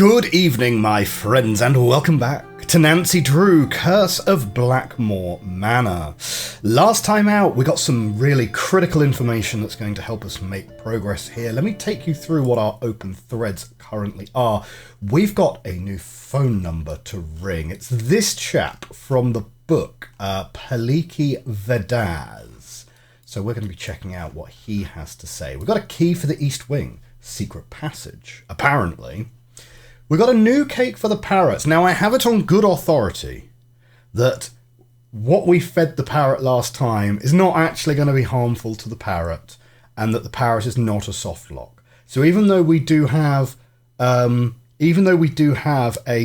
Good evening, my friends, and welcome back to Nancy Drew, Curse of Blackmoor Manor. Last time out, we got some really critical information that's going to help us make progress here. Let me take you through what our open threads currently are. We've got a new phone number to ring. It's this chap from the book, Paliki Vedaz. So we're going to be checking out what he has to say. We've got a key for the East Wing, secret passage, apparently. We got a new cake for the parrots. Now, I have it on good authority that what we fed the parrot last time is not actually going to be harmful to the parrot, and that the parrot is not a soft lock. So even though we do have a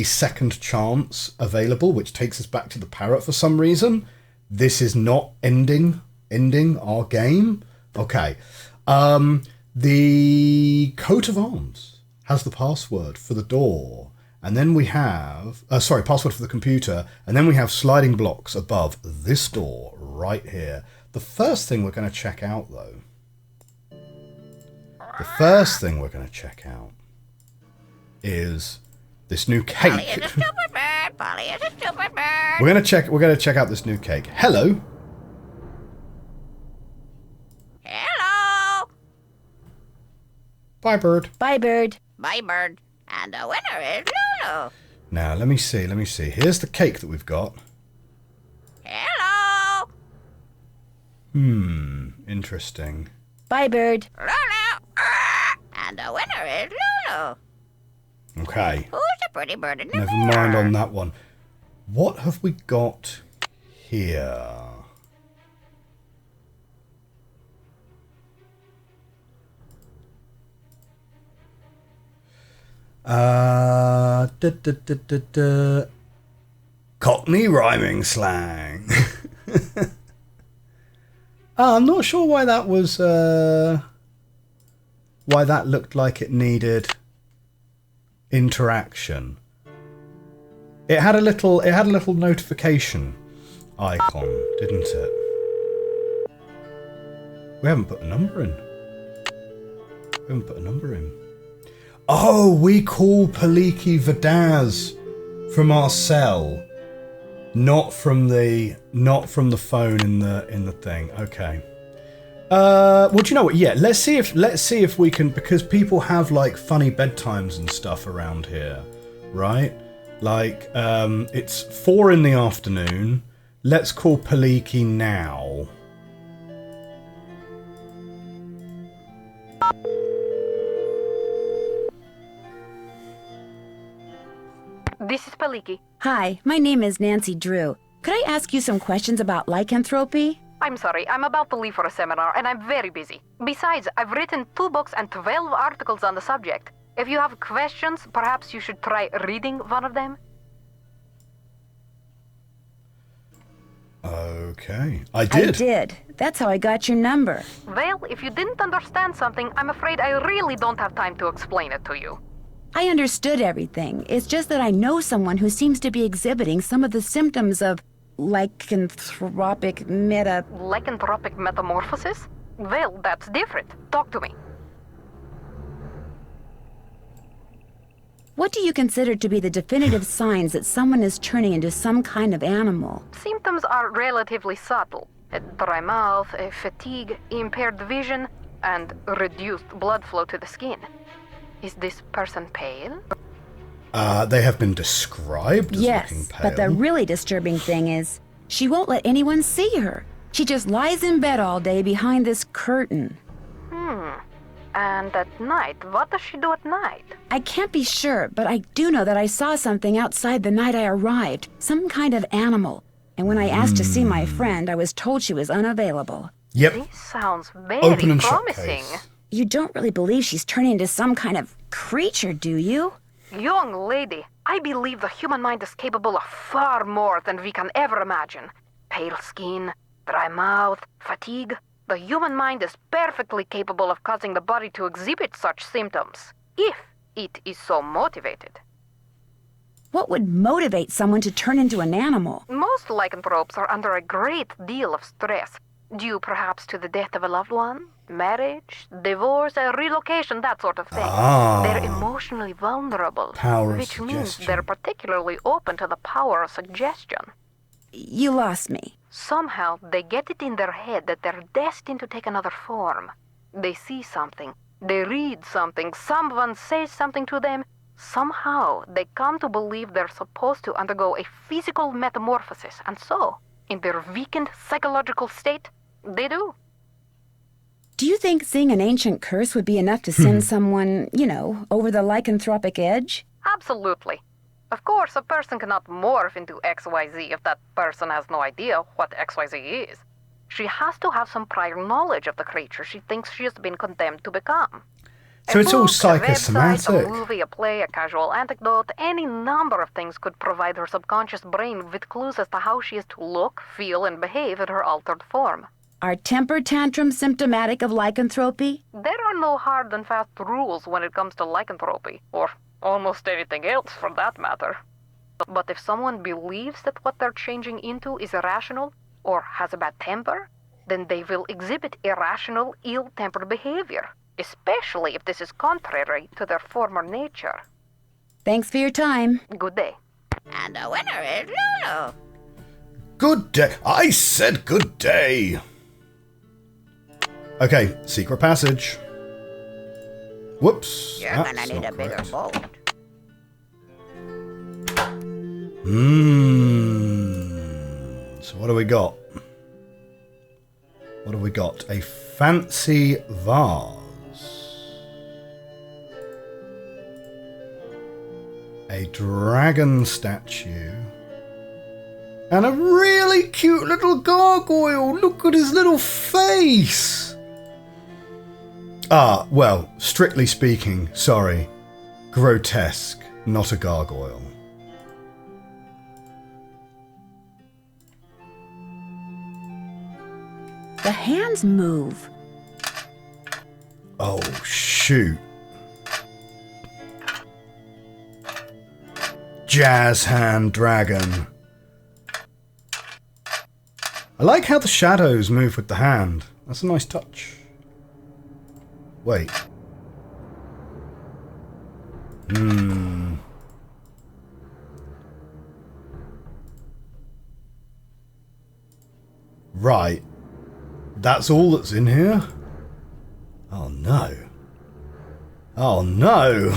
second chance available, which takes us back to the parrot for some reason, this is not ending our game. Okay. The coat of arms has the password for the door, and then we have password for the computer, and then we have sliding blocks above this door right here. The first thing we're going to check out, though, is this new cake. Polly is a stupid bird. Polly is a stupid bird. We're going to check out this new cake. Hello. Hello. Bye, bird. Bye, bird. Bye, bird. And the winner is Lulu. Now, let me see. Here's the cake that we've got. Hello. Interesting. Bye, bird. Lulu. And the winner is Lulu. Okay. Who's the pretty bird in the Never mirror? mind on that one. What have we got here? Cockney rhyming slang. I'm not sure why that was why that looked like it needed interaction. It had a little notification icon, didn't it? We haven't put a number in. Oh, we call Paliki Vedaz from our cell, not from the phone in the thing. Okay. Well, do you know what? Yeah, let's see if we can, because people have like funny bedtimes and stuff around here, right? Like, it's 4 PM. Let's call Paliki now. This is Paliki. Hi, my name is Nancy Drew. Could I ask you some questions about lycanthropy? I'm sorry, I'm about to leave for a seminar and I'm very busy. Besides, I've written 2 books and 12 articles on the subject. If you have questions, perhaps you should try reading one of them. Okay. I did. That's how I got your number. Well, if you didn't understand something, I'm afraid I really don't have time to explain it to you. I understood everything. It's just that I know someone who seems to be exhibiting some of the symptoms of lycanthropic Lycanthropic metamorphosis? Well, that's different. Talk to me. What do you consider to be the definitive signs that someone is turning into some kind of animal? Symptoms are relatively subtle. A dry mouth, a fatigue, impaired vision, and reduced blood flow to the skin. Is this person pale? They have been described as looking Yes, pale. but the really disturbing thing is, she won't let anyone see her. She just lies in bed all day behind this curtain. And at night, what does she do at night? I can't be sure, but I do know that I saw something outside the night I arrived. Some kind of animal. And when I asked to see my friend, I was told she was unavailable. Yep. This sounds very Open and shut promising. case. You don't really believe she's turning into some kind of creature, do you? Young lady, I believe the human mind is capable of far more than we can ever imagine. Pale skin, dry mouth, fatigue. The human mind is perfectly capable of causing the body to exhibit such symptoms, if it is so motivated. What would motivate someone to turn into an animal? Most lycanthropes are under a great deal of stress. Due perhaps to the death of a loved one, marriage, divorce, relocation, that sort of thing. They're emotionally vulnerable, Power of which means suggestion. they're particularly open to the power of suggestion. You lost me. Somehow, they get it in their head that they're destined to take another form. They see something, they read something, someone says something to them. Somehow, they come to believe they're supposed to undergo a physical metamorphosis, and so, in their weakened psychological state, they do. Do you think seeing an ancient curse would be enough to send someone, over the lycanthropic edge? Absolutely. Of course, a person cannot morph into XYZ if that person has no idea what XYZ is. She has to have some prior knowledge of the creature she thinks she has been condemned to become. So it's all book, a website, psychosomatic. a movie, a play, a casual anecdote, any number of things could provide her subconscious brain with clues as to how she is to look, feel, and behave in her altered form. Are temper tantrums symptomatic of lycanthropy? There are no hard and fast rules when it comes to lycanthropy, or almost anything else for that matter. But if someone believes that what they're changing into is irrational, or has a bad temper, then they will exhibit irrational, ill-tempered behavior, especially if this is contrary to their former nature. Thanks for your time. Good day. And the winner is Lulu. Good day. I said good day. Okay, secret passage. Whoops. You're that's gonna need not a bigger correct. boat. So what do we got? What have we got? A fancy vase. A dragon statue. And a really cute little gargoyle. Look at his little face. Ah, well, strictly speaking, sorry. Grotesque, not a gargoyle. The hands move. Oh, shoot. Jazz hand dragon. I like how the shadows move with the hand. That's a nice touch. Wait. Right. That's all that's in here? Oh no. Oh no.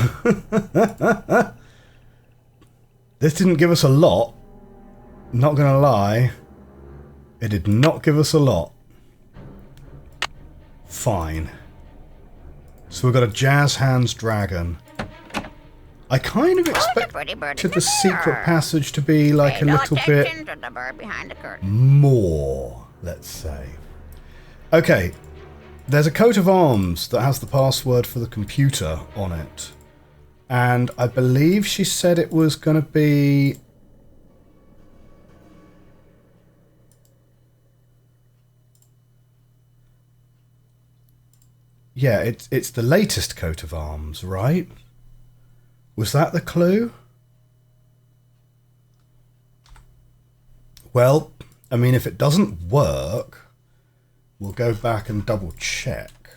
This didn't give us a lot. Not gonna lie. It did not give us a lot. Fine. So we've got a jazz hands dragon. I kind of pretty bird expected in the the secret mirror. passage to be like Pay a no little bit attention to the bird behind the curtain. more, let's say. Okay, there's a coat of arms that has the password for the computer on it. And I believe she said it was going to be... Yeah, it's the latest coat of arms, right? Was that the clue? Well, I mean, if it doesn't work, we'll go back and double check.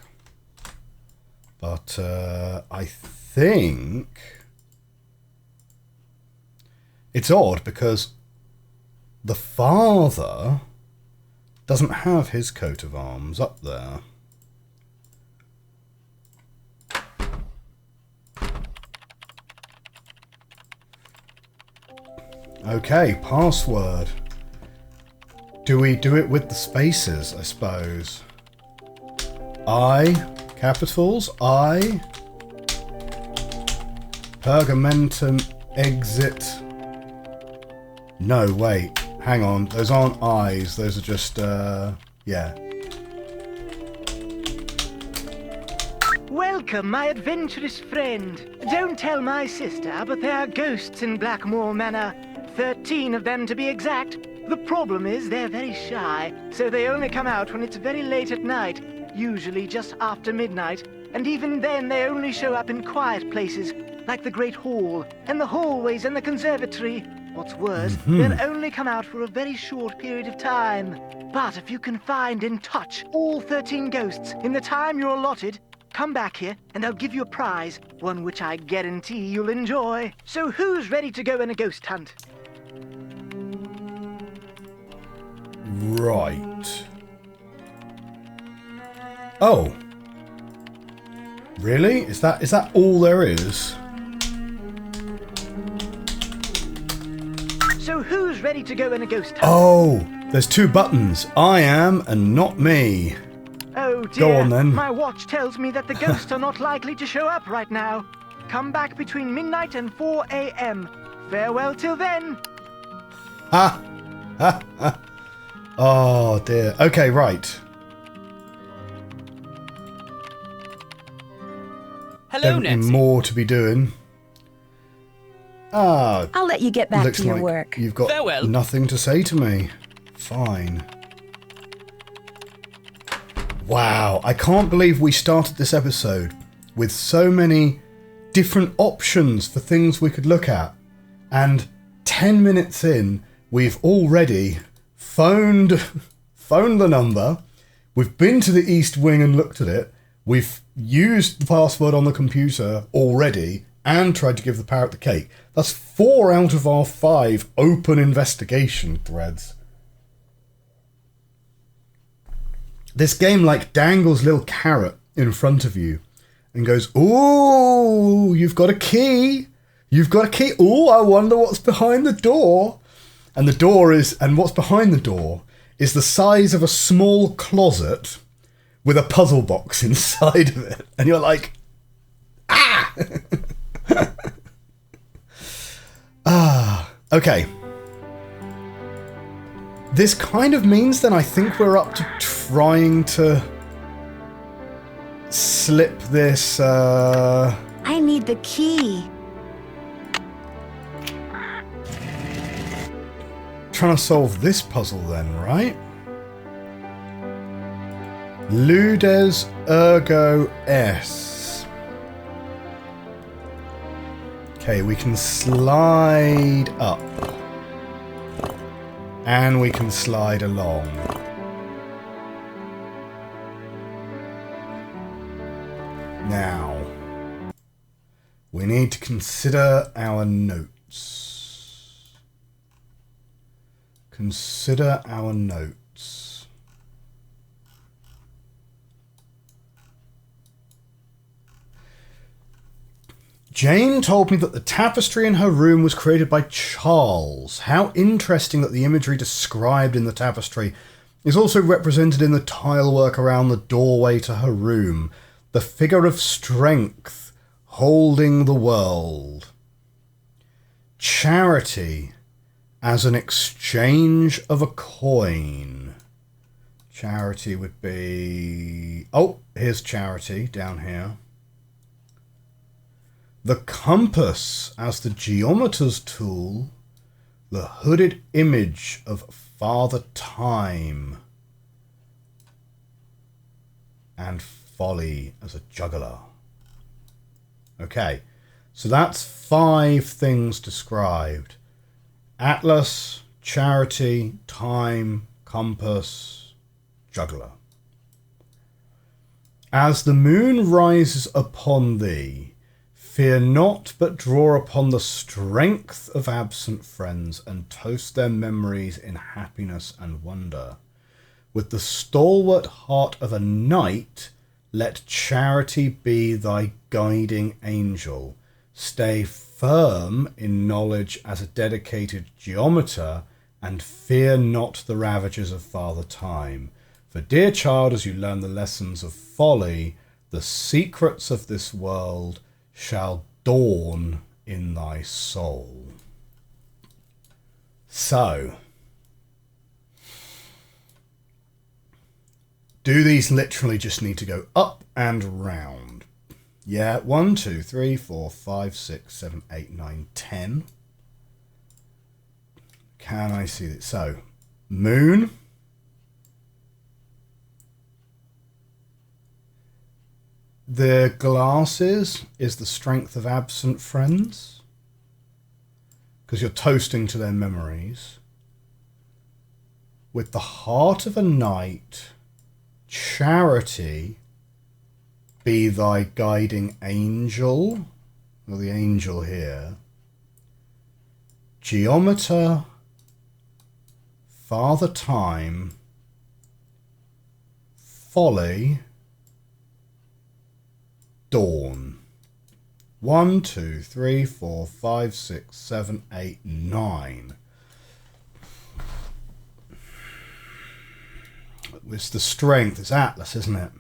But I think it's odd because the father doesn't have his coat of arms up there. Okay, password. Do we do it with the spaces, I suppose? I, capitals, I, pergamentum, exit. No, wait, hang on, those aren't I's, those are just, yeah. Welcome, my adventurous friend. Don't tell my sister, but there are ghosts in Blackmoor Manor. 13 of them to be exact. The problem is they're very shy, so they only come out when it's very late at night, usually just after midnight, and even then they only show up in quiet places, like the Great Hall, and the hallways and the conservatory. What's worse, they'll only come out for a very short period of time. But if you can find and touch all 13 ghosts in the time you're allotted, come back here and I'll give you a prize, one which I guarantee you'll enjoy. So who's ready to go on a ghost hunt? Right. Oh. Really? Is that all there is? So who's ready to go on a ghost hunt? Oh, there's 2 buttons. I am and not me. Oh dear, Go on then. My watch tells me that the ghosts are not likely to show up right now. Come back between midnight and 4 a.m. Farewell till then. Ha! Ha! Ha! Oh dear. Okay, right. Hello, Definitely Nancy. more to be doing. Ah, I'll let you get back looks to your like work. you've got Farewell. nothing to say to me. Fine. Wow, I can't believe we started this episode with so many different options for things we could look at. And 10 minutes in, we've already phoned the number. We've been to the East Wing and looked at it. We've used the password on the computer already and tried to give the parrot the cake. That's 4 out of our 5 open investigation threads. This game like dangles a little carrot in front of you and goes, "Ooh, you've got a key. You've got a key. Ooh, I wonder what's behind the door." And what's behind the door is the size of a small closet with a puzzle box inside of it. And you're like, ah! Okay. This kind of means then I think we're up to trying to slip this, I need the key. trying to solve this puzzle then, right? Ludes ergo S. Okay, we can slide up. And we can slide along. Now, we need to consider our notes. Consider our notes. Jane told me that the tapestry in her room was created by Charles. How interesting that the imagery described in the tapestry is also represented in the tilework around the doorway to her room. The figure of strength holding the world. Charity as an exchange of a coin. Charity would be... Oh, here's charity down here. The compass as the geometer's tool. The hooded image of Father Time. And folly as a juggler. Okay, so that's 5 things described. Atlas, charity, time, compass, juggler. As the moon rises upon thee, fear not, but draw upon the strength of absent friends and toast their memories in happiness and wonder. With the stalwart heart of a knight, let charity be thy guiding angel. Stay firm in knowledge as a dedicated geometer, and fear not the ravages of Father Time. For, dear child, as you learn the lessons of folly, the secrets of this world shall dawn in thy soul. So, do these literally just need to go up and round? Yeah, 1, 2, 3, 4, 5, 6, 7, 8, 9, 10. Can I see it? So, moon. The glasses is the strength of absent friends. because you're toasting to their memories. With the heart of a knight, charity be thy guiding angel, or the angel here. Geometer, Father Time, Folly, Dawn. 1, 2, 3, 4, 5, 6, 7, 8, 9. It's the strength. It's Atlas, isn't it?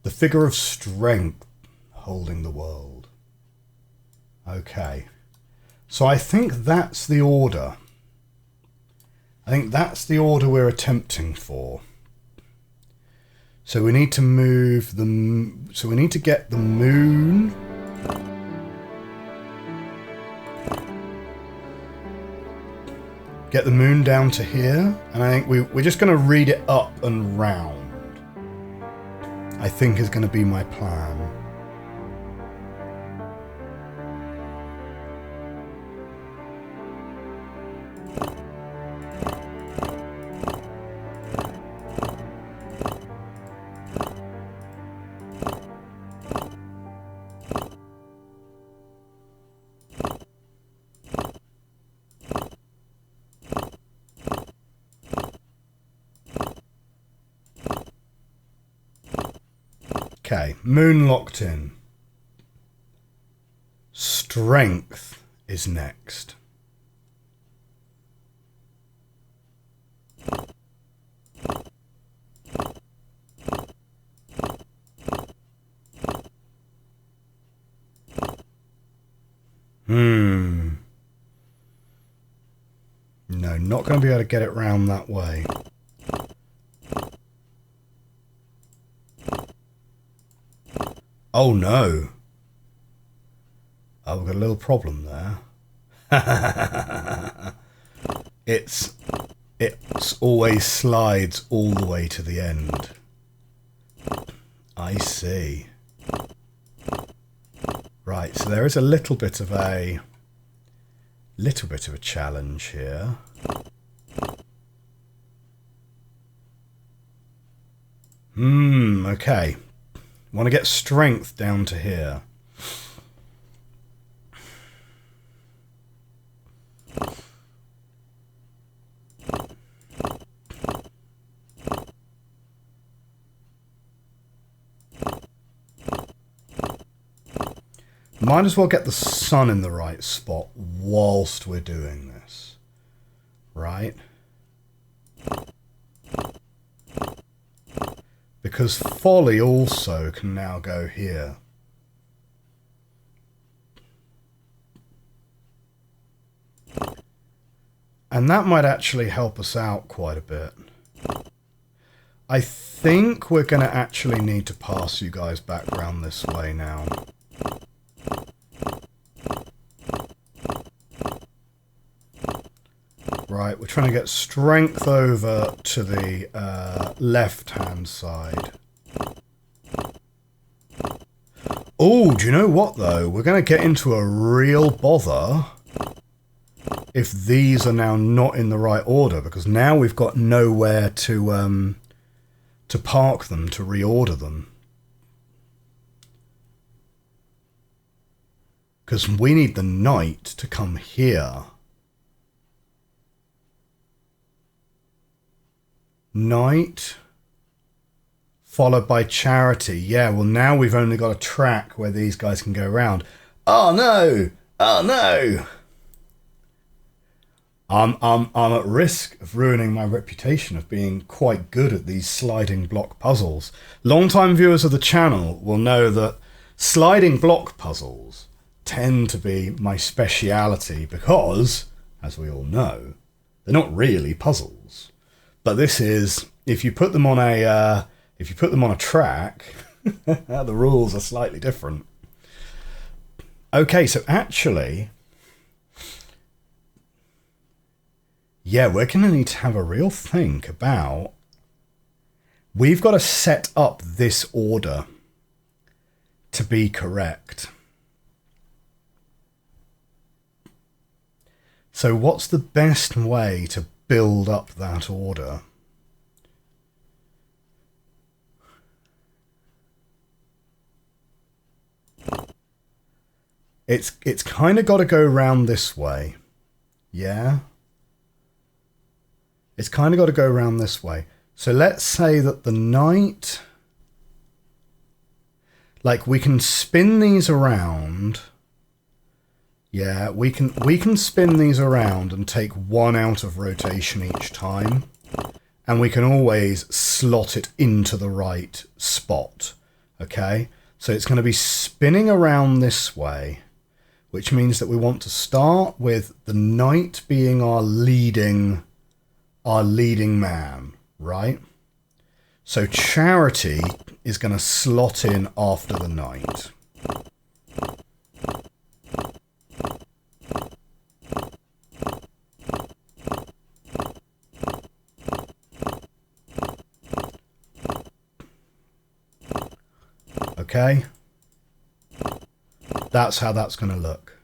The figure of strength holding the world. Okay. So I think that's the order. I think that's the order we're attempting for. So we need to move the... So we need to get the moon... Get the moon down to here. And I think we're just going to read it up and round. I think is going to be my plan. Okay, moon locked in. Strength is next. No, not going to be able to get it round that way. Oh no. Oh, we've got a little problem there. It's always slides all the way to the end. I see. Right, so there is a little bit of a challenge here. Okay. Want to get strength down to here. Might as well get the sun in the right spot whilst we're doing this. Right? Because folly also can now go here. And that might actually help us out quite a bit. I think we're going to actually need to pass you guys back round this way now. Right, we're trying to get strength over to the left-hand side. Oh, do you know what, though? We're going to get into a real bother if these are now not in the right order, because now we've got nowhere to park them, to reorder them. Because we need the knight to come here. Knight, followed by charity. Yeah, well now we've only got a track where these guys can go around. Oh no! Oh no! I'm at risk of ruining my reputation of being quite good at these sliding block puzzles. Long-time viewers of the channel will know that sliding block puzzles tend to be my speciality because, as we all know, they're not really puzzles. But this is, if you put them on a track, the rules are slightly different. Okay, so actually, yeah, we're going to need to have a real think about. We've got to set up this order to be correct. So what's the best way to build up that order? It's kind of got to go round this way. Yeah? It's kind of got to go round this way. So let's say that the knight... Like, we can spin these around. Yeah, we can spin these around and take one out of rotation each time. And we can always slot it into the right spot. Okay? So it's going to be spinning around this way, which means that we want to start with the knight being our leading man, right? So Charity is going to slot in after the knight. Okay? That's how that's going to look.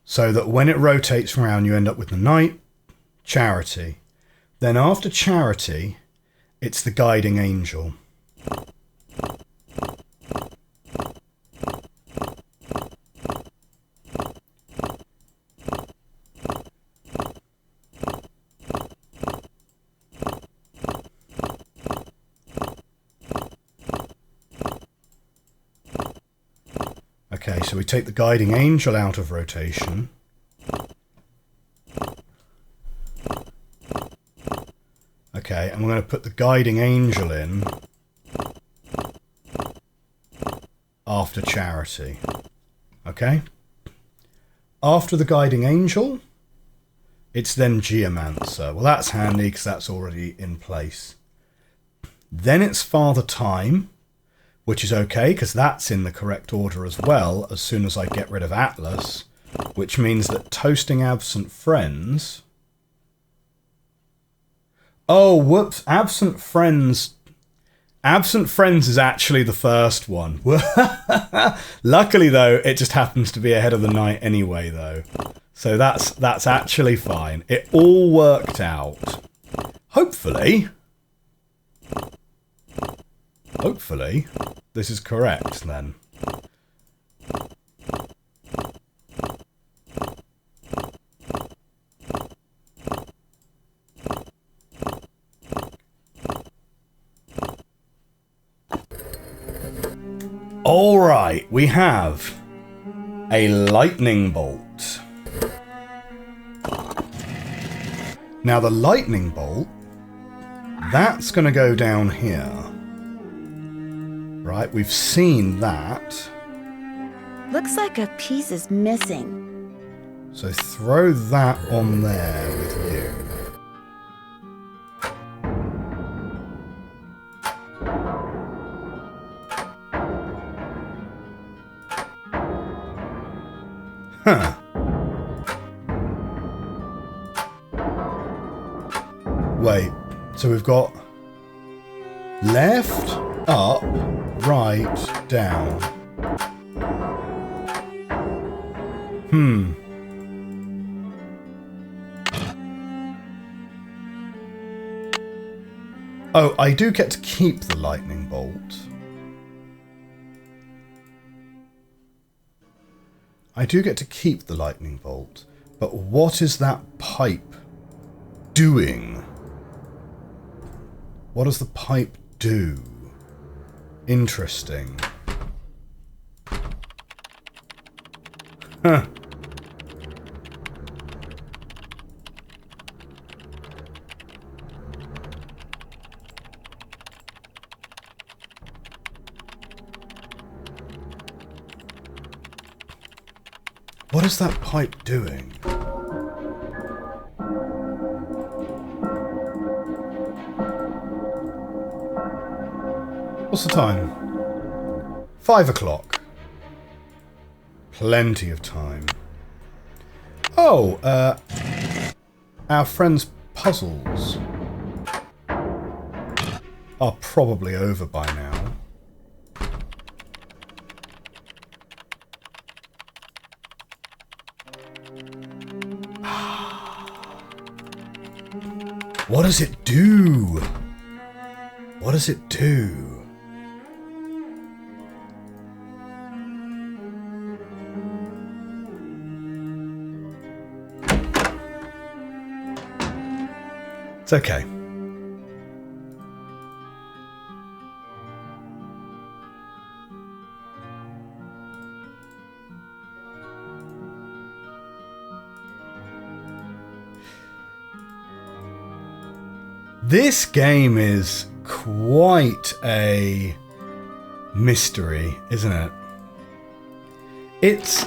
So that when it rotates around, you end up with the knight, Charity. Then after Charity, it's the guiding angel. Okay, so we take the guiding angel out of rotation. Okay, and we're going to put the guiding angel in after Charity. Okay? After the guiding angel, it's then Geomancer. Well, that's handy because that's already in place. Then it's Father Time, which is okay because that's in the correct order as well as soon as I get rid of Atlas, which means that Toasting Absent Friends... Oh, whoops. Absent Friends is actually the first one. Luckily, though, it just happens to be ahead of the knight anyway, though. So that's actually fine. It all worked out. Hopefully, this is correct, then. Alright, we have a lightning bolt. Now the lightning bolt, that's going to go down here. Right, we've seen that. Looks like a piece is missing. So throw that on there with you. Huh. Wait, so we've got left, up, right, down. Oh, I do get to keep the lightning bolt. I do get to keep the lightning bolt, but what is that pipe doing? What does the pipe do? Interesting. Huh. What is that pipe doing? What's the time? 5 o'clock. Plenty of time. Oh, our friend's puzzles are probably over by now. What does it do? What does it do? It's okay. This game is quite a mystery, isn't it? It's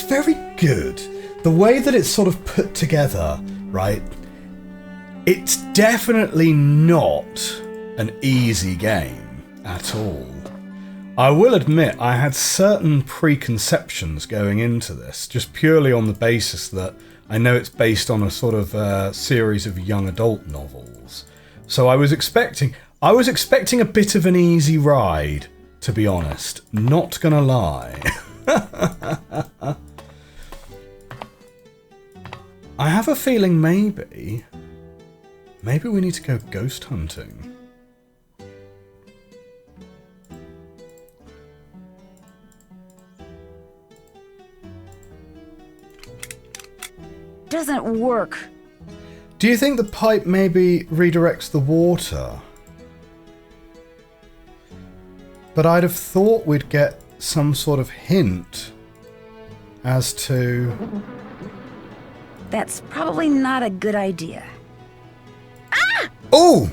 very good. The way that it's sort of put together, right? It's definitely not an easy game at all. I will admit I had certain preconceptions going into this, just purely on the basis that I know it's based on a sort of series of young adult novels. So I was expecting a bit of an easy ride, to be honest. Not gonna lie. I have a feeling maybe we need to go ghost hunting. Doesn't work. Do you think the pipe maybe redirects the water? But I'd have thought we'd get some sort of hint as to... That's probably not a good idea. Oh!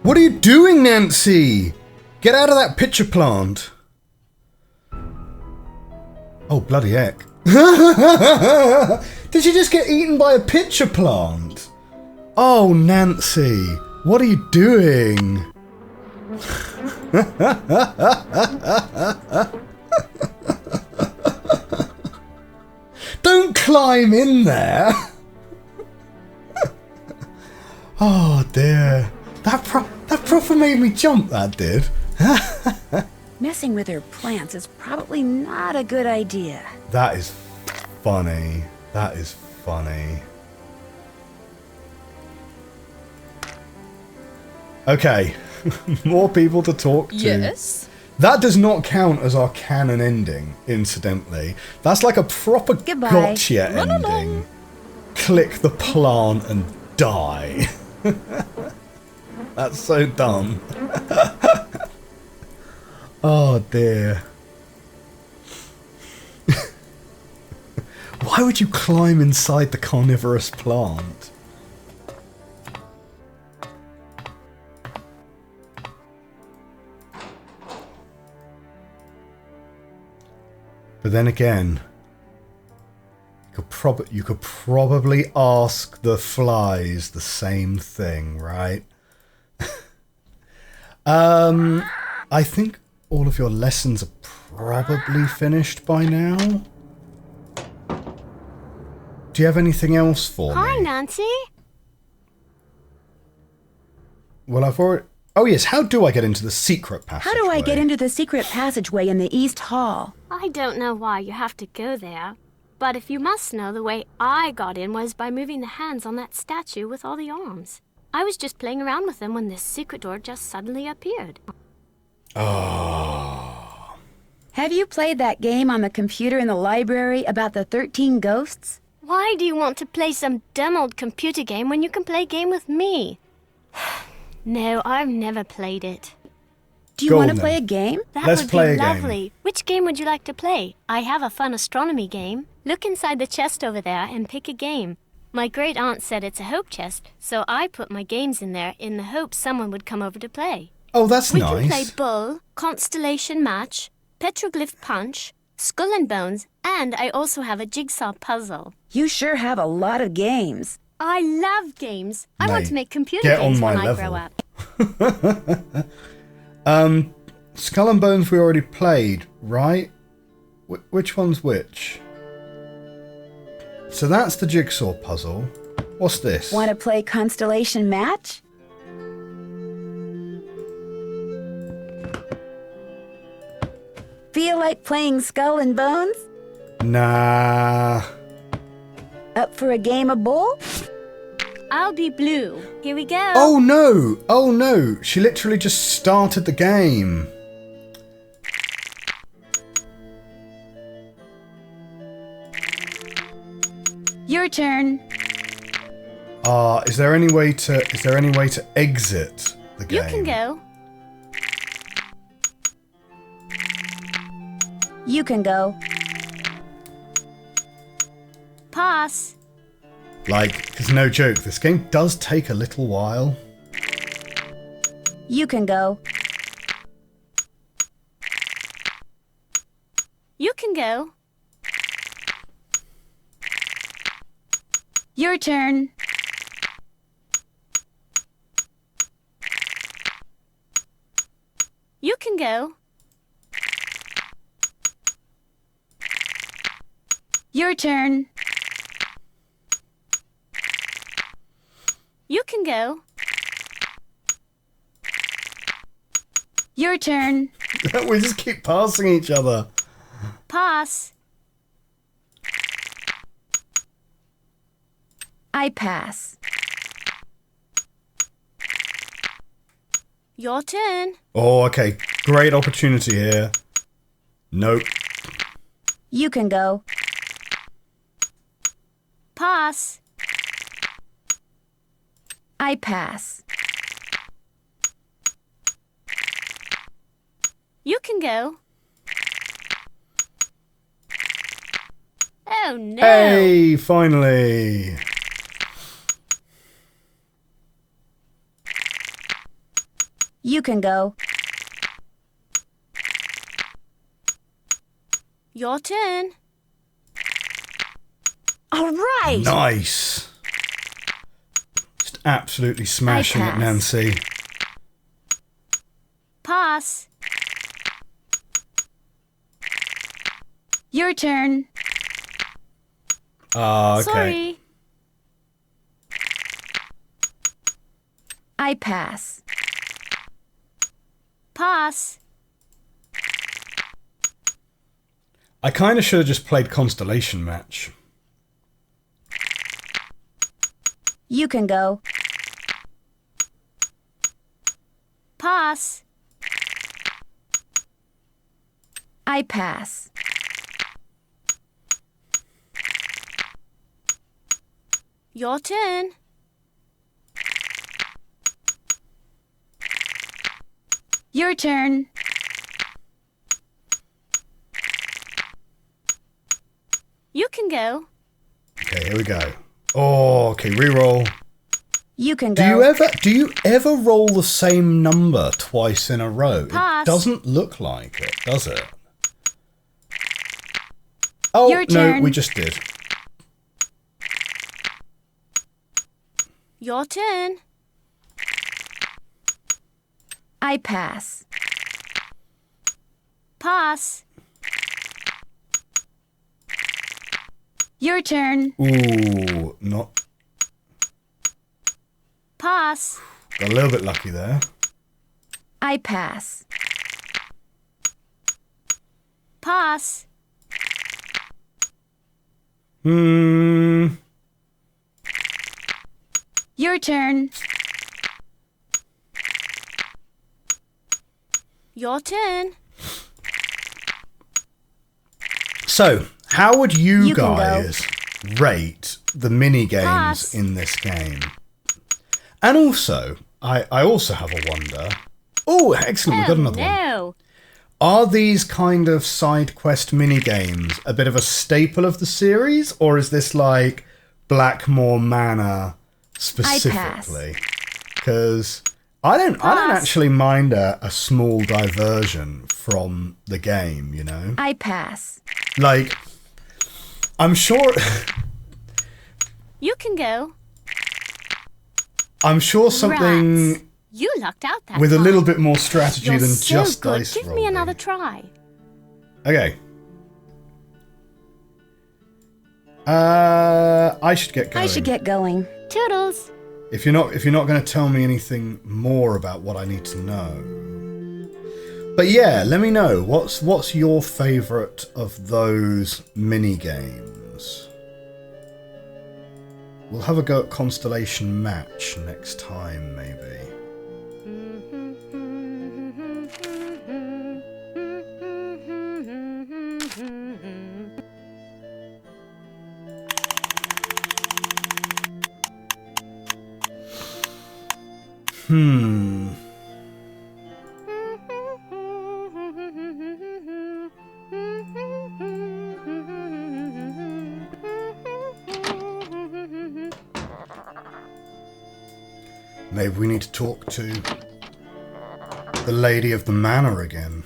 What are you doing, Nancy? Get out of that pitcher plant. Oh, bloody heck. Did you just get eaten by a pitcher plant? Oh, Nancy, what are you doing? Don't climb in there. Oh dear. That proper made me jump, that did. Messing with her plants is probably not a good idea. That is funny. That is funny. Okay. More people to talk to. Yes? That does not count as our canon ending, incidentally. That's like a proper Goodbye. gotcha Run ending. along. Click the plant and die. That's so dumb. Oh dear. Why would you climb inside the carnivorous plant? But then again, you could probably ask the flies the same thing, right? I think all of your lessons are probably finished by now. Do you have anything else for Hi, me? Nancy. Well, I've already... Oh yes, how do I get into the secret passageway? How do I get into the secret passageway in the East Hall? I don't know why you have to go there, but if you must know, the way I got in was by moving the hands on that statue with all the arms. I was just playing around with them when this secret door just suddenly appeared. Oh. Have you played that game on the computer in the library about the 13 ghosts? Why do you want to play some dumb old computer game when you can play a game with me? No, I've never played it. Do you want to play a game? That Let's would play be a game. lovely. Which game would you like to play? I have a fun astronomy game. Look inside the chest over there and pick a game. My great aunt said it's a hope chest, so I put my games in there in the hope someone would come over to play. Oh, that's We nice. can play Bull, Constellation Match, Petroglyph Punch, Skull and Bones, and I also have a jigsaw puzzle. You sure have a lot of games. I love games. I want Mate, to make computer get games on my when I level. grow up. Skull and Bones we already played, right? Which one's which? So that's the jigsaw puzzle. What's this? Want to play Constellation Match? Feel like playing Skull and Bones? Nah. Up for a game of bull? I'll be blue. Here we go. Oh no! Oh no! She literally just started the game. Your turn. Is there any way to exit the game? You can go. You can go. Pass. Like, because no joke, this game does take a little while. You can go. You can go. Your turn. You can go. Your turn. You can go. Your turn. We just keep passing each other. Pass. I pass. Your turn. Oh, okay. Great opportunity here. Nope. You can go. Pass. I pass. You can go. Oh no. Hey, finally. You can go. Your turn. All right. Nice. Just absolutely smashing it, pass. Nancy. Pass. Your turn. Ah, okay. Sorry. I pass. Pass. I kind of should have just played Constellation Match. You can go. Pass. I pass. Your turn. Your turn. You can go. Okay, here we go. Oh, okay, reroll. You can Do go. you ever roll the same number twice in a row? Pass. It doesn't look like it, does it? Oh, Your no, turn. we just did. Your turn. I pass. Pass. Your turn. Ooh, not... Pass. Got a little bit lucky there. I pass. Pass. Hmm... Your turn. Your turn. So, how would you You can go. guys rate the mini games Pass. in this game? And also, I also have a wonder. Oh, excellent, we've got another one. No. Are these kind of side quest mini games a bit of a staple of the series, or is this like Blackmoor Manor specifically? Because I don't actually mind a small diversion from the game, you know? I pass. Like, I'm sure You can go. I'm sure something Rats. You lucked out that with a time. little bit more strategy You're than so just good. dice Give me rolling. another try. Okay. I should get going. I should get going. Toodles. If you're not going to tell me anything more about what I need to know, But yeah, let me know. What's your favourite of those mini games? We'll have a go at Constellation Match next time, maybe. Maybe we need to talk to the Lady of the Manor again.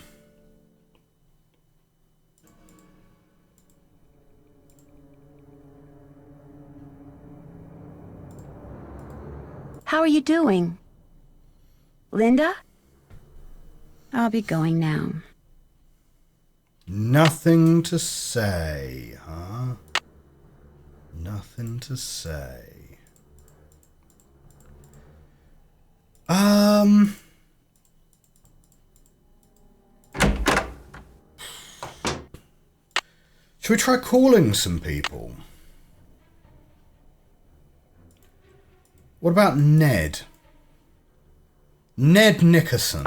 How are you doing? Linda? I'll be going now. Nothing to say, huh? Nothing to say. Should we try calling some people? What about Ned? Ned Nickerson.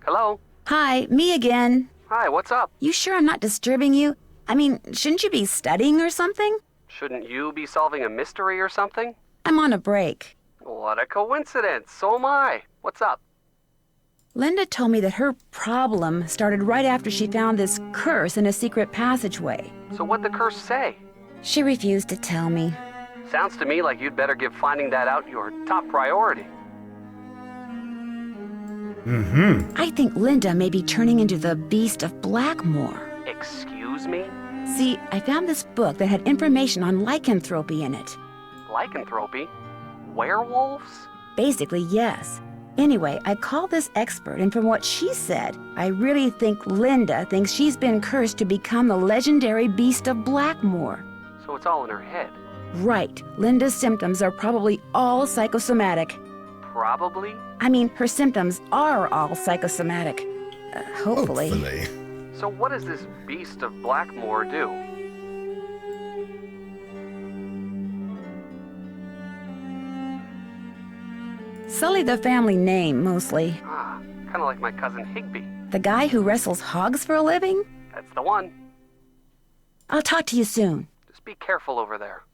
Hello? Hi, me again. Hi, what's up? You sure I'm not disturbing you? I mean, shouldn't you be studying or something? Shouldn't you be solving a mystery or something? I'm on a break. What a coincidence. So am I. What's up? Linda told me that her problem started right after she found this curse in a secret passageway. So what'd the curse say? She refused to tell me. Sounds to me like you'd better give finding that out your top priority. I think Linda may be turning into the Beast of Blackmoor. Excuse me? See, I found this book that had information on lycanthropy in it. Lycanthropy? Werewolves? Basically, yes. Anyway, I called this expert, and from what she said, I really think Linda thinks she's been cursed to become the legendary Beast of Blackmoor. So it's all in her head. Right. Linda's symptoms are probably all psychosomatic. Probably? I mean, her symptoms are all psychosomatic. Hopefully. So what does this Beast of Blackmoor do? Sully the family name, mostly. Ah, kind of like my cousin Higby. The guy who wrestles hogs for a living? That's the one. I'll talk to you soon. Just be careful over there.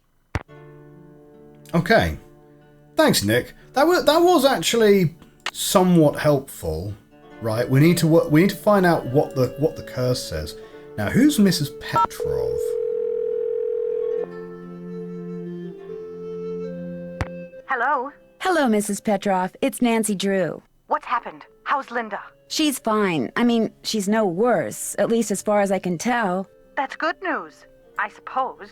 Okay. Thanks, Nick. That was actually somewhat helpful, right? We need to find out what the curse says. Now, who's Mrs. Petrov? Hello? Hello, Mrs. Petrov. It's Nancy Drew. What's happened? How's Linda? She's fine. I mean, she's no worse, at least as far as I can tell. That's good news, I suppose.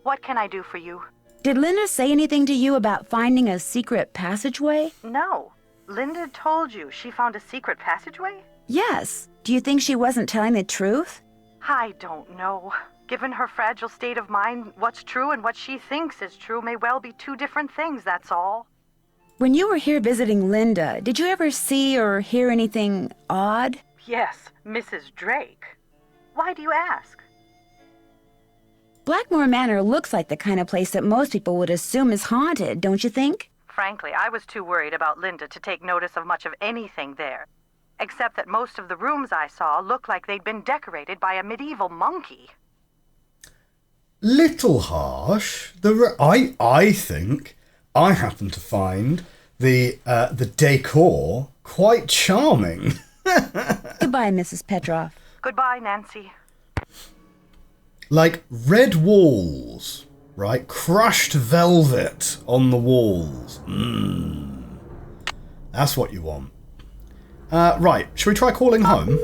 What can I do for you? Did Linda say anything to you about finding a secret passageway? No. Linda told you she found a secret passageway? Yes. Do you think she wasn't telling the truth? I don't know. Given her fragile state of mind, what's true and what she thinks is true may well be two different things, that's all. When you were here visiting Linda, did you ever see or hear anything odd? Yes, Mrs. Drake. Why do you ask? Blackmoor Manor looks like the kind of place that most people would assume is haunted, don't you think? Frankly, I was too worried about Linda to take notice of much of anything there. Except that most of the rooms I saw looked like they'd been decorated by a medieval monkey. Little harsh. I think I happen to find the decor quite charming. Goodbye, Mrs. Petrov. Goodbye, Nancy. Like red walls, right? Crushed velvet on the walls. That's what you want. Right, should we try calling home?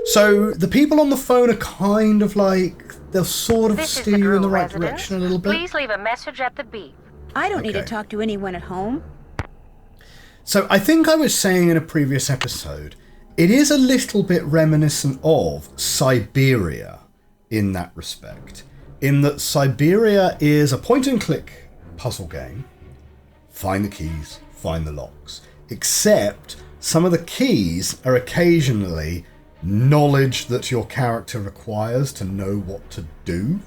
So the people on the phone are kind of like, they'll sort of steer you in the right direction a little bit. Please leave a message at the beep. I don't need to Okay. talk to anyone at home. So I think I was saying in a previous episode, it is a little bit reminiscent of Syberia in that respect. In that Syberia is a point-and-click puzzle game find the keys, find the locks. Except some of the keys are occasionally knowledge that your character requires to know what to do.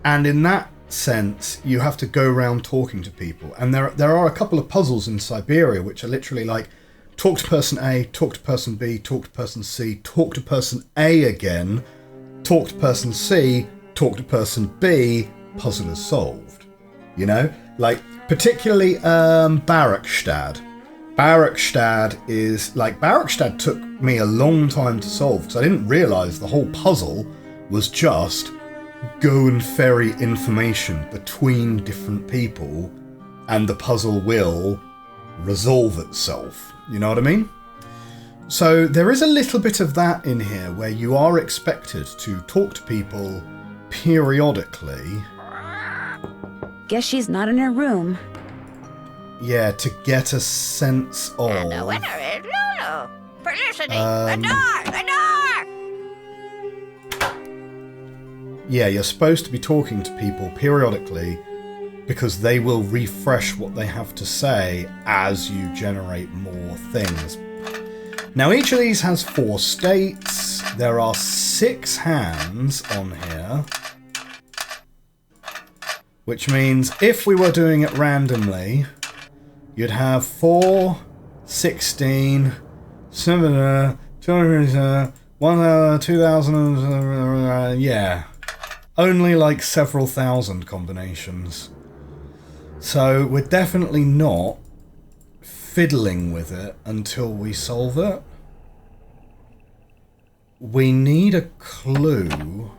And in that sense, you have to go around talking to people. And there are a couple of puzzles in Syberia which are literally like, talk to person A, talk to person B, talk to person C, talk to person A again, talk to person C, talk to person B, puzzle is solved. You know? Like, particularly Barrackstad. Barrackstad is, like, Barrackstad took me a long time to solve, because I didn't realise the whole puzzle was just go and ferry information between different people, and the puzzle will resolve itself. You know what I mean? So there is a little bit of that in here, where you are expected to talk to people periodically. Guess she's not in her room. Yeah, to get a sense of... And the winner is Lulu. Felicity, the door! Yeah, you're supposed to be talking to people periodically because they will refresh what they have to say as you generate more things. Now, each of these has 4 states. There are 6 hands on here, which means if we were doing it randomly, you'd have 4, 16, 7, 200, 1, 2,000, yeah. Only like several thousand combinations. So we're definitely not fiddling with it until we solve it. We need a clue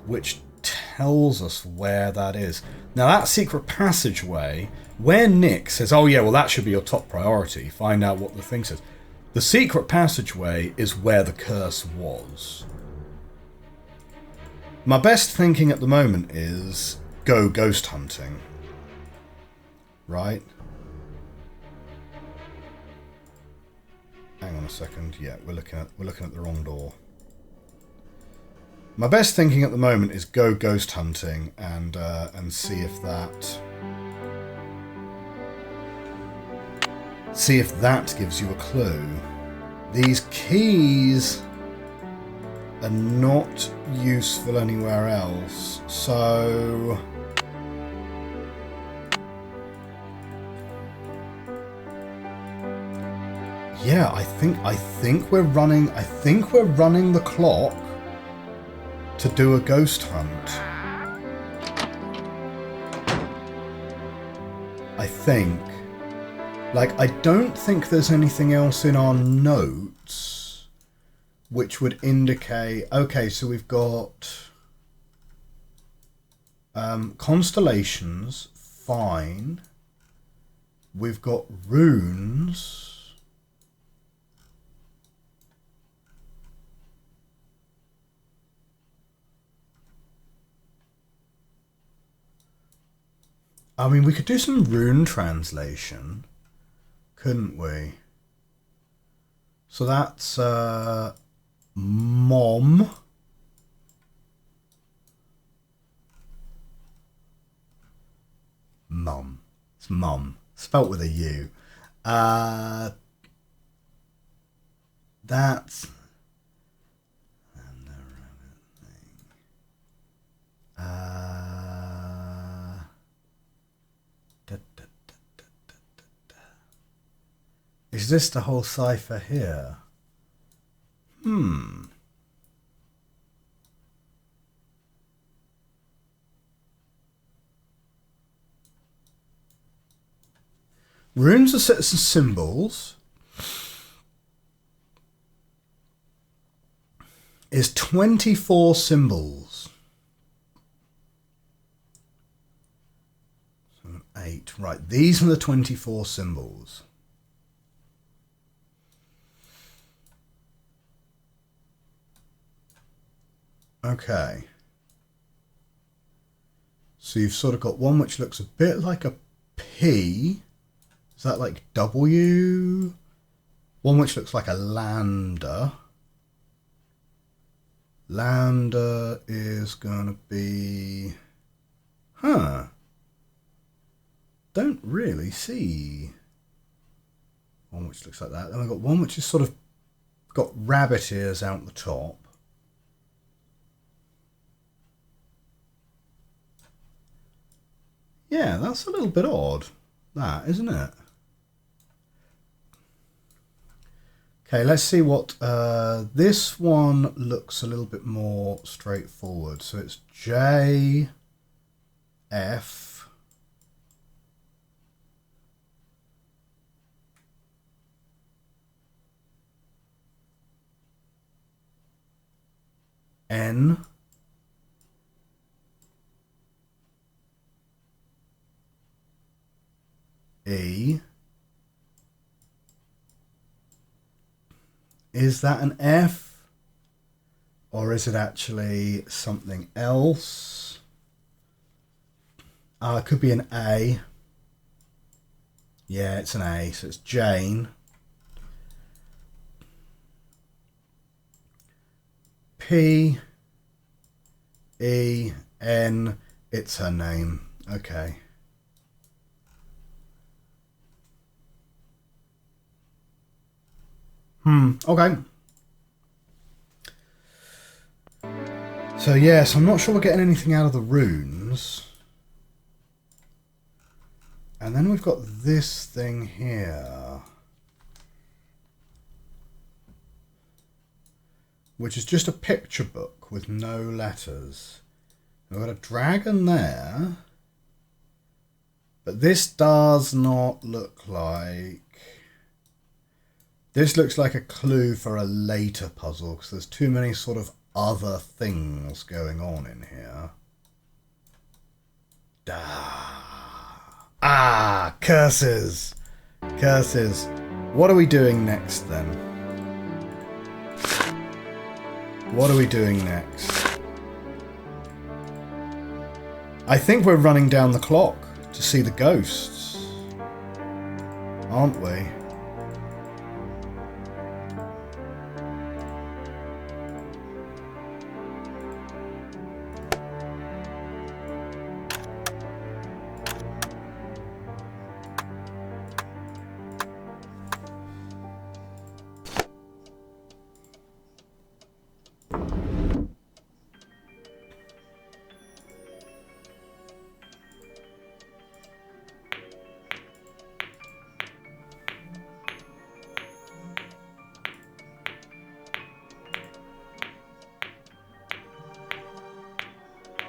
which tells us where that is. Now that secret passageway, where Nick says, oh yeah, well that should be your top priority, find out what the thing says. The secret passageway is where the curse was. My best thinking at the moment is go ghost hunting. Right? Hang on a second. Yeah, we're looking at the wrong door. My best thinking at the moment is go ghost hunting and see if that gives you a clue. These keys are not useful anywhere else, so yeah, I think we're running the clock to do a ghost hunt. I think. Like, I don't think there's anything else in our notes which would indicate... Okay, so we've got constellations, fine. We've got runes. I mean, we could do some rune translation, couldn't we? So that's mom. Mum. It's mum. Spelt with a U. That's... Is this the whole cipher here? Runes are sets of symbols. Is 24 symbols. 7, 8. Right, these are the 24 symbols. Okay. So you've sort of got one which looks a bit like a P. Is that like W? One which looks like a lambda. Lambda is going to be... Huh. Don't really see one which looks like that. Then we've got one which is sort of got rabbit ears out the top. Yeah, that's a little bit odd, that, isn't it? Okay, let's see what... this one looks a little bit more straightforward. So it's J, F, N, E. Is that an F? Or is it actually something else? It could be an A. Yeah, it's an A, so it's Jane. P, E, N, it's her name. Okay. Okay. So yes, I'm not sure we're getting anything out of the runes. And then we've got this thing here, which is just a picture book with no letters. We've got a dragon there, but this does not look like... This looks like a clue for a later puzzle, because there's too many sort of other things going on in here. Curses! Curses. What are we doing next, then? What are we doing next? I think we're running down the clock to see the ghosts. Aren't we?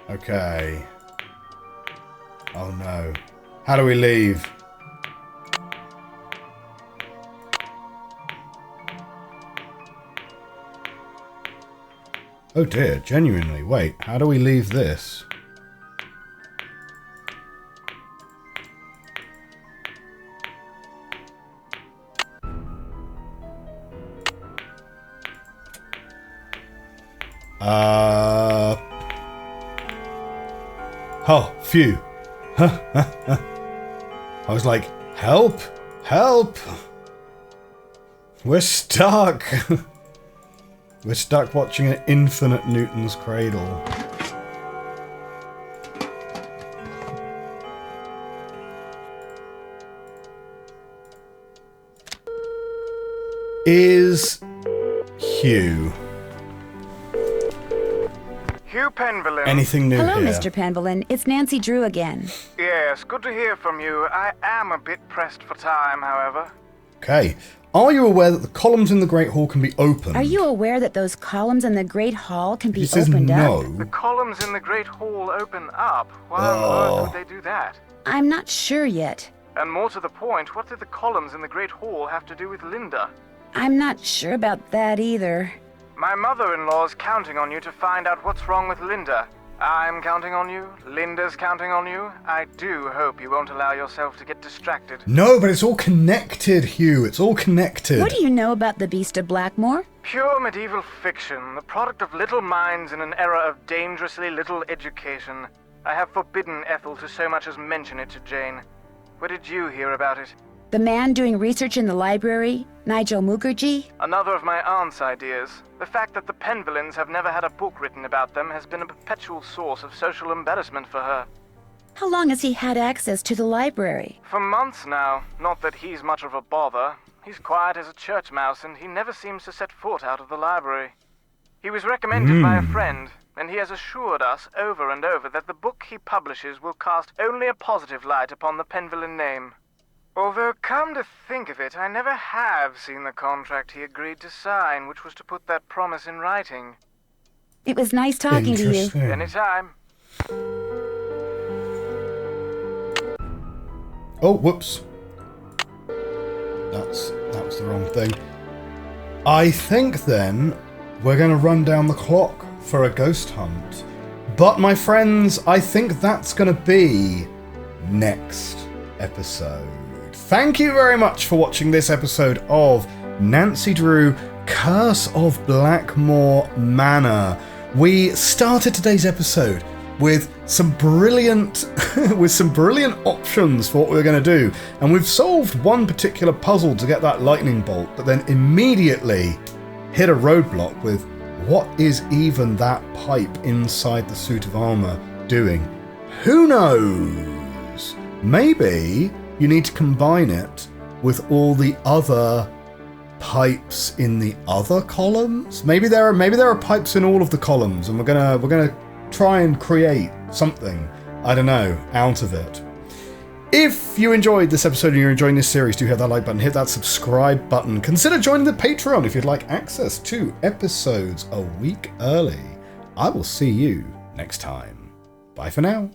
Okay. Oh no. How do we leave? Oh dear, genuinely. Wait, how do we leave this? Oh, phew. I was like, help! Help! We're stuck! We're stuck watching an infinite Newton's Cradle. Is Hugh. Hugh Penvillin. Anything new Hello, here? Mr. Penvillin. It's Nancy Drew again. Yes, good to hear from you. I am a bit pressed for time, however. Okay. Are you aware that the columns in the Great Hall can be opened? Are you aware that those columns in the Great Hall can be He says opened no. up? The columns in the Great Hall open up. Why on earth would they do that? I'm not sure yet. And more to the point, what did the columns in the Great Hall have to do with Linda? I'm not sure about that either. My mother-in-law's counting on you to find out what's wrong with Linda. I'm counting on you. Linda's counting on you. I do hope you won't allow yourself to get distracted. No, but it's all connected, Hugh. It's all connected. What do you know about the Beast of Blackmoor? Pure medieval fiction, the product of little minds in an era of dangerously little education. I have forbidden Ethel to so much as mention it to Jane. Where did you hear about it? The man doing research in the library, Nigel Mukherjee? Another of my aunt's ideas. The fact that the Penvillins have never had a book written about them has been a perpetual source of social embarrassment for her. How long has he had access to the library? For months now. Not that he's much of a bother. He's quiet as a church mouse, and he never seems to set foot out of the library. He was recommended by a friend, and he has assured us over and over that the book he publishes will cast only a positive light upon the Penvillain name. Although, come to think of it, I never have seen the contract he agreed to sign, which was to put that promise in writing. It was nice talking to you. Interesting. Anytime. Oh, whoops. That was the wrong thing. I think then we're going to run down the clock for a ghost hunt. But my friends, I think that's going to be next episode. Thank you very much for watching this episode of Nancy Drew Curse of Blackmoor Manor. We started today's episode with some brilliant options for what we were going to do, and we've solved one particular puzzle to get that lightning bolt, but then immediately hit a roadblock with what is even that pipe inside the suit of armor doing? Who knows? Maybe you need to combine it with all the other pipes in the other columns. Maybe there are pipes in all of the columns, and we're gonna try and create something, I don't know, out of it. If you enjoyed this episode and you're enjoying this series, do hit that like button, hit that subscribe button. Consider joining the Patreon if you'd like access to episodes a week early. I will see you next time. Bye for now.